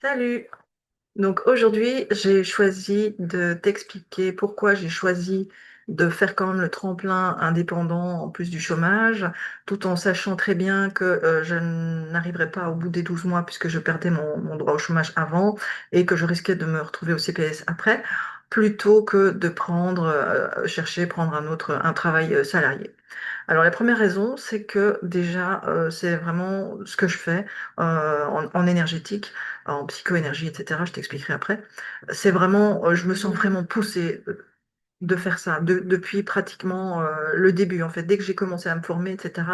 Salut! Donc aujourd'hui, j'ai choisi de t'expliquer pourquoi j'ai choisi de faire quand même le tremplin indépendant en plus du chômage, tout en sachant très bien que je n'arriverais pas au bout des 12 mois puisque je perdais mon droit au chômage avant et que je risquais de me retrouver au CPS après, plutôt que de prendre un travail salarié. Alors la première raison, c'est que déjà, c'est vraiment ce que je fais en énergétique, en psychoénergie, etc. Je t'expliquerai après. C'est vraiment, je me sens vraiment poussée de faire ça depuis pratiquement le début. En fait, dès que j'ai commencé à me former, etc.,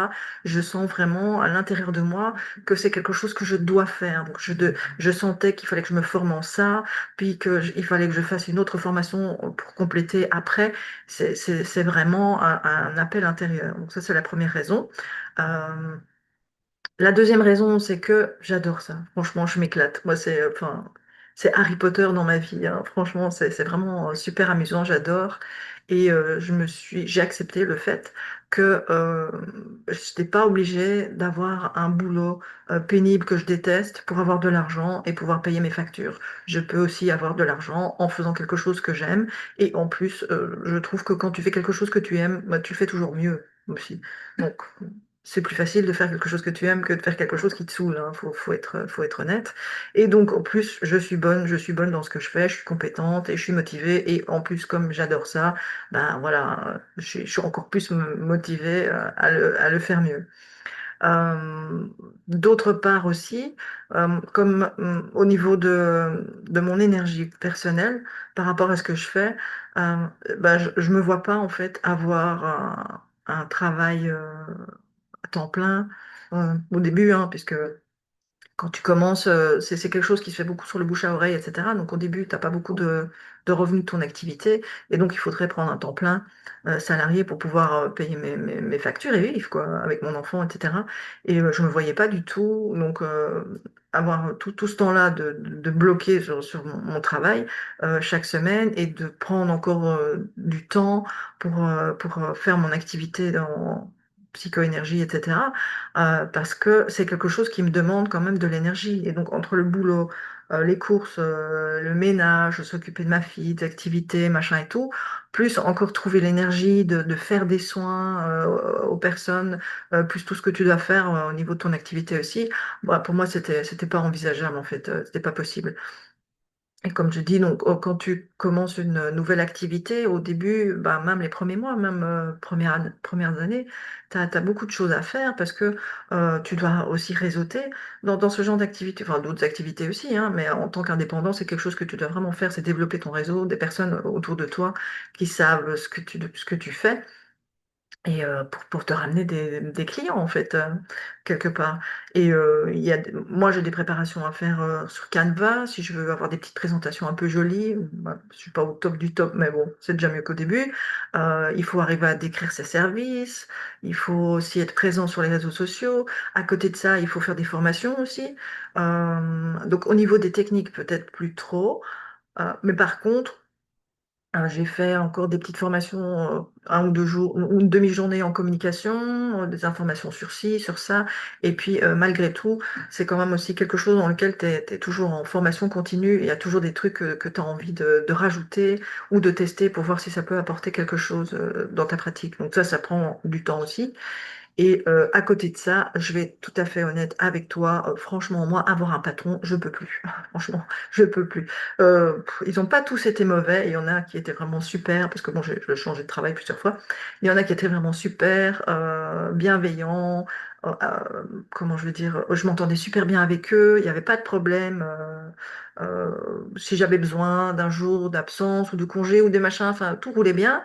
je sens vraiment à l'intérieur de moi que c'est quelque chose que je dois faire. Donc, je sentais qu'il fallait que je me forme en ça, puis il fallait que je fasse une autre formation pour compléter après. C'est vraiment un appel intérieur. Donc, ça, c'est la première raison. Euh, la deuxième raison, c'est que j'adore ça. Franchement, je m'éclate. Moi, c'est Harry Potter dans ma vie, hein. Franchement, c'est vraiment super amusant. J'adore. Et j'ai accepté le fait que je n'étais pas obligée d'avoir un boulot pénible que je déteste pour avoir de l'argent et pouvoir payer mes factures. Je peux aussi avoir de l'argent en faisant quelque chose que j'aime. Et en plus, je trouve que quand tu fais quelque chose que tu aimes, bah, tu le fais toujours mieux aussi. Donc, c'est plus facile de faire quelque chose que tu aimes que de faire quelque chose qui te saoule, hein. Faut être honnête. Et donc, en plus, je suis bonne dans ce que je fais, je suis compétente et je suis motivée. Et en plus, comme j'adore ça, ben voilà, je suis encore plus motivée à le faire mieux. Euh, D'autre part aussi, comme au niveau de mon énergie personnelle par rapport à ce que je fais, euh, je me vois pas en fait avoir un travail à temps plein au début, hein, puisque quand tu commences, c'est quelque chose qui se fait beaucoup sur le bouche à oreille, etc. Donc au début, tu n'as pas beaucoup de revenus de ton activité, et donc il faudrait prendre un temps plein salarié pour pouvoir payer mes factures et vivre, quoi, avec mon enfant, etc. Et je me voyais pas du tout, donc avoir tout ce temps-là de bloquer sur mon travail chaque semaine et de prendre encore du temps pour faire mon activité dans psychoénergie, etc. Parce que c'est quelque chose qui me demande quand même de l'énergie. Et donc, entre le boulot, les courses, le ménage, s'occuper de ma fille, des activités, machin et tout, plus encore trouver l'énergie de faire des soins aux personnes, plus tout ce que tu dois faire au niveau de ton activité aussi, bah, pour moi, c'était pas envisageable, en fait, c'était pas possible. Et comme je dis, donc, quand tu commences une nouvelle activité, au début, bah, même les premiers mois, même premières années, tu as beaucoup de choses à faire parce que tu dois aussi réseauter dans ce genre d'activité, enfin d'autres activités aussi, hein, mais en tant qu'indépendant, c'est quelque chose que tu dois vraiment faire, c'est développer ton réseau, des personnes autour de toi qui savent ce que tu fais. Et pour te ramener des clients, en fait, quelque part. Et moi, j'ai des préparations à faire sur Canva, si je veux avoir des petites présentations un peu jolies. Bah, je suis pas au top du top, mais bon, c'est déjà mieux qu'au début. Il faut arriver à décrire ses services, il faut aussi être présent sur les réseaux sociaux. À côté de ça, il faut faire des formations aussi. Donc, au niveau des techniques, peut-être plus trop. Mais par contre, j'ai fait encore des petites formations, 1 ou 2 jours, ou une demi-journée en communication, des informations sur ci, sur ça. Et puis, malgré tout, c'est quand même aussi quelque chose dans lequel tu es toujours en formation continue. Il y a toujours des trucs que tu as envie de rajouter ou de tester pour voir si ça peut apporter quelque chose dans ta pratique. Donc ça prend du temps aussi. Et à côté de ça, je vais être tout à fait honnête avec toi. Franchement, moi, avoir un patron, je peux plus. Franchement, je peux plus. Ils n'ont pas tous été mauvais. Il y en a qui étaient vraiment super, parce que bon, j'ai changé de travail plusieurs fois. Il y en a qui étaient vraiment super, bienveillants. Comment je veux dire, je m'entendais super bien avec eux. Il n'y avait pas de problème. Si j'avais besoin d'un jour d'absence ou de congé ou des machins, enfin, tout roulait bien.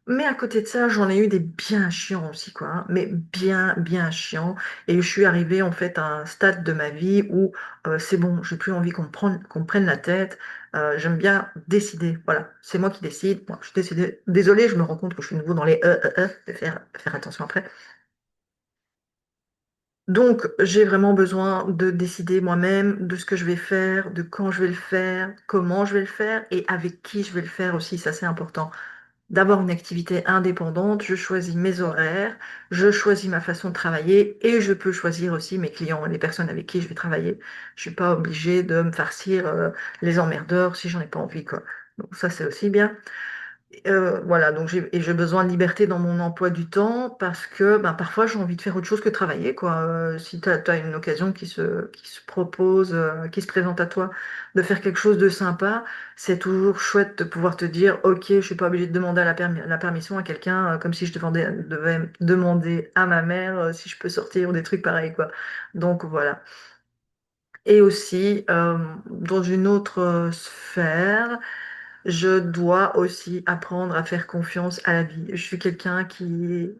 Mais à côté de ça, j'en ai eu des bien chiants aussi, quoi, hein, mais bien chiants. Et je suis arrivée en fait à un stade de ma vie où c'est bon, j'ai plus envie qu'on me prenne la tête. J'aime bien décider. Voilà, c'est moi qui décide. Moi, je suis décidée. Désolée, je me rends compte que je suis nouveau dans les faire attention après. Donc, j'ai vraiment besoin de décider moi-même de ce que je vais faire, de quand je vais le faire, comment je vais le faire et avec qui je vais le faire aussi. Ça, c'est important. d'avoir une activité indépendante, je choisis mes horaires, je choisis ma façon de travailler et je peux choisir aussi mes clients, les personnes avec qui je vais travailler. Je suis pas obligée de me farcir les emmerdeurs si j'en ai pas envie, quoi. Donc ça, c'est aussi bien. Voilà, donc j'ai besoin de liberté dans mon emploi du temps parce que ben, parfois j'ai envie de faire autre chose que travailler, quoi. Si tu as une occasion qui se propose, qui se présente à toi de faire quelque chose de sympa, c'est toujours chouette de pouvoir te dire, ok, je suis pas obligée de demander la permission à quelqu'un, comme si devais demander à ma mère si je peux sortir ou des trucs pareils, quoi. Donc voilà. Et aussi, dans une autre sphère, je dois aussi apprendre à faire confiance à la vie. Je suis quelqu'un qui,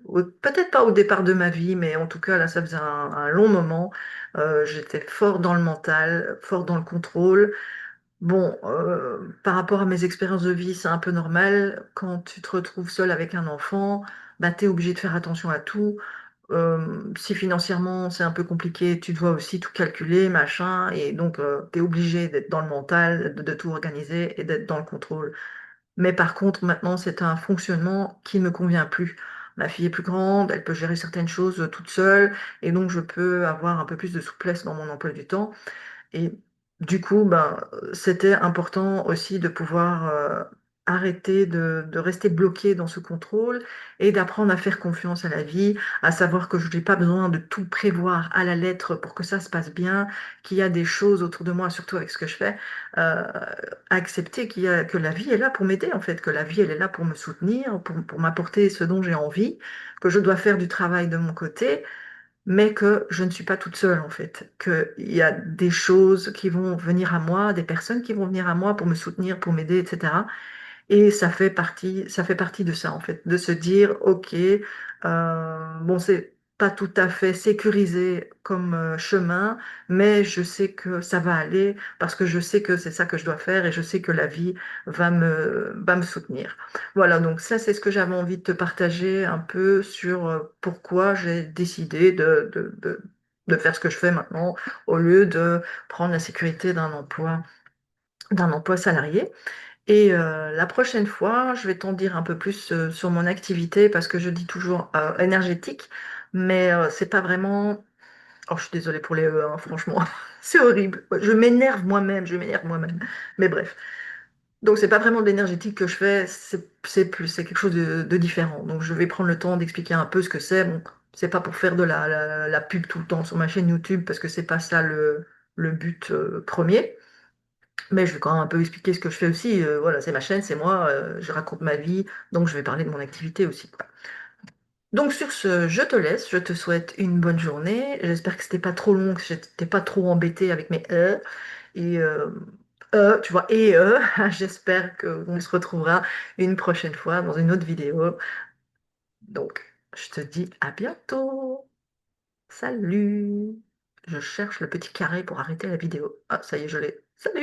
peut-être pas au départ de ma vie, mais en tout cas là, ça faisait un long moment. J'étais fort dans le mental, fort dans le contrôle. Bon, par rapport à mes expériences de vie, c'est un peu normal. Quand tu te retrouves seul avec un enfant, bah, tu es obligé de faire attention à tout. Si financièrement c'est un peu compliqué, tu dois aussi tout calculer, machin, et donc tu es obligé d'être dans le mental, de tout organiser et d'être dans le contrôle. Mais par contre, maintenant, c'est un fonctionnement qui ne me convient plus. Ma fille est plus grande, elle peut gérer certaines choses toute seule, et donc je peux avoir un peu plus de souplesse dans mon emploi du temps. Et du coup, ben, c'était important aussi de pouvoir arrêter de rester bloqué dans ce contrôle et d'apprendre à faire confiance à la vie, à savoir que je n'ai pas besoin de tout prévoir à la lettre pour que ça se passe bien, qu'il y a des choses autour de moi, surtout avec ce que je fais, euh, accepter que la vie est là pour m'aider en fait, que la vie elle est là pour me soutenir, pour m'apporter ce dont j'ai envie, que je dois faire du travail de mon côté mais que je ne suis pas toute seule en fait, qu'il y a des choses qui vont venir à moi, des personnes qui vont venir à moi pour me soutenir, pour m'aider, etc. Et ça fait partie de ça, en fait, de se dire, OK, bon, c'est pas tout à fait sécurisé comme chemin, mais je sais que ça va aller parce que je sais que c'est ça que je dois faire et je sais que la vie va me soutenir. Voilà, donc ça, c'est ce que j'avais envie de te partager un peu sur pourquoi j'ai décidé de faire ce que je fais maintenant au lieu de prendre la sécurité d'un emploi salarié. Et la prochaine fois, je vais t'en dire un peu plus sur mon activité parce que je dis toujours énergétique, mais c'est pas vraiment. Oh, je suis désolée pour les E, hein, franchement, c'est horrible. Je m'énerve moi-même. Mais bref. Donc c'est pas vraiment de l'énergétique que je fais, c'est quelque chose de différent. Donc je vais prendre le temps d'expliquer un peu ce que c'est. Bon, c'est pas pour faire de la pub tout le temps sur ma chaîne YouTube parce que c'est pas ça le but premier. Mais je vais quand même un peu expliquer ce que je fais aussi. Voilà, c'est ma chaîne, c'est moi, je raconte ma vie, donc je vais parler de mon activité aussi, quoi. Donc sur ce, je te laisse, je te souhaite une bonne journée. J'espère que c'était pas trop long, que je t'ai pas trop embêté avec mes et tu vois, j'espère qu'on se retrouvera une prochaine fois dans une autre vidéo. Donc, je te dis à bientôt. Salut. Je cherche le petit carré pour arrêter la vidéo. Ah, ça y est, je l'ai. Salut.